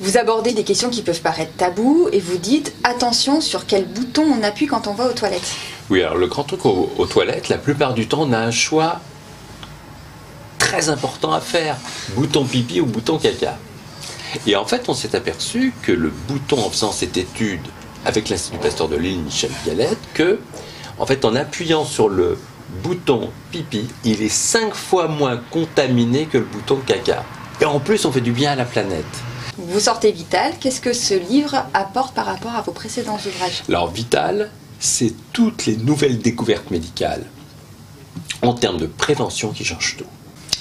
Vous abordez des questions qui peuvent paraître tabous et vous dites attention sur quel bouton on appuie quand on va aux toilettes. Oui, alors le grand truc aux toilettes, la plupart du temps, on a un choix très important à faire. Bouton pipi ou bouton caca. Et en fait, on s'est aperçu que le bouton, en faisant cette étude avec l'Institut Pasteur de Lille, Michel Pialet, que, en fait, en appuyant sur le bouton pipi, il est 5 fois moins contaminé que le bouton caca. Et en plus, on fait du bien à la planète. Vous sortez Vital, qu'est-ce que ce livre apporte par rapport à vos précédents ouvrages? Alors Vital, c'est toutes les nouvelles découvertes médicales en termes de prévention qui changent tout.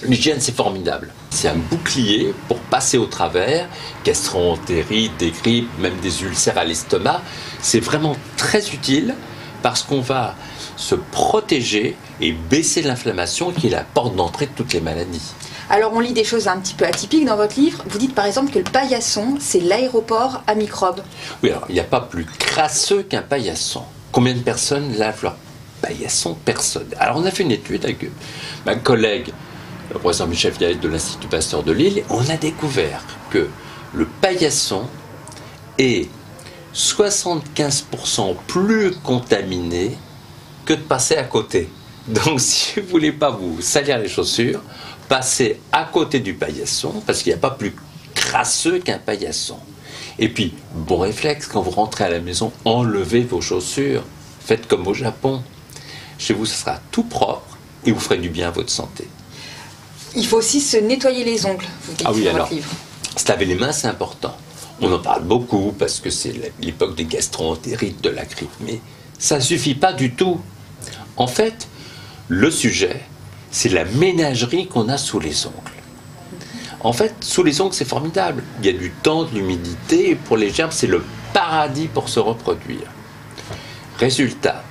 L'hygiène, c'est formidable. C'est un bouclier pour passer au travers, gastro-entérite, des grippes, même des ulcères à l'estomac. C'est vraiment très utile parce qu'on va se protéger et baisser l'inflammation qui est la porte d'entrée de toutes les maladies. Alors on lit des choses un petit peu atypiques dans votre livre. Vous dites par exemple que le paillasson, c'est l'aéroport à microbes. Oui, alors il n'y a pas plus crasseux qu'un paillasson. Combien de personnes lavent leur paillasson? Personne. Alors on a fait une étude avec ma collègue, le professeur Michel Pialet de l'Institut Pasteur de Lille, et on a découvert que le paillasson est 75% plus contaminé que de passer à côté. Donc si vous ne voulez pas vous salir les chaussures, passez à côté du paillasson, parce qu'il n'y a pas plus crasseux qu'un paillasson. Et puis, bon réflexe, quand vous rentrez à la maison, enlevez vos chaussures. Faites comme au Japon. Chez vous, ce sera tout propre et vous ferez du bien à votre santé. Il faut aussi se nettoyer les ongles, vous dites dans votre livre. Se laver les mains, c'est important. On en parle beaucoup parce que c'est l'époque des gastro-entérites, de la grippe, mais ça ne suffit pas du tout. En fait, le sujet, c'est la ménagerie qu'on a sous les ongles. En fait, sous les ongles, c'est formidable. Il y a du temps, de l'humidité, et pour les germes, c'est le paradis pour se reproduire. Résultat,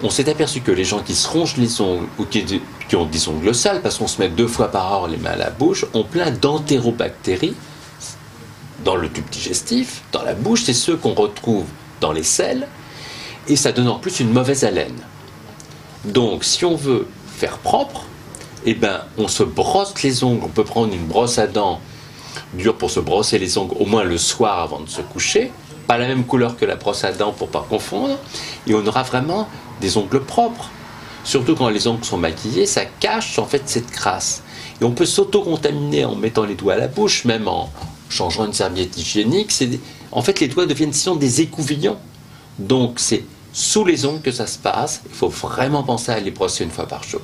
on s'est aperçu que les gens qui se rongent les ongles ou qui ont des ongles sales, parce qu'on se met 2 fois par heure les mains à la bouche, ont plein d'entérobactéries dans le tube digestif, dans la bouche, c'est ceux qu'on retrouve dans les selles, et ça donne en plus une mauvaise haleine. Donc, si on veut faire propre, eh ben, on se brosse les ongles. On peut prendre une brosse à dents dure pour se brosser les ongles, au moins le soir avant de se coucher. Pas la même couleur que la brosse à dents pour ne pas confondre. Et on aura vraiment des ongles propres. Surtout quand les ongles sont maquillés, ça cache en fait cette crasse. Et on peut s'auto-contaminer en mettant les doigts à la bouche, même en changeant une serviette hygiénique. En fait, les doigts deviennent sinon des écouvillons. Donc, c'est sous les ongles que ça se passe. Il faut vraiment penser à les brosser 1 fois par jour.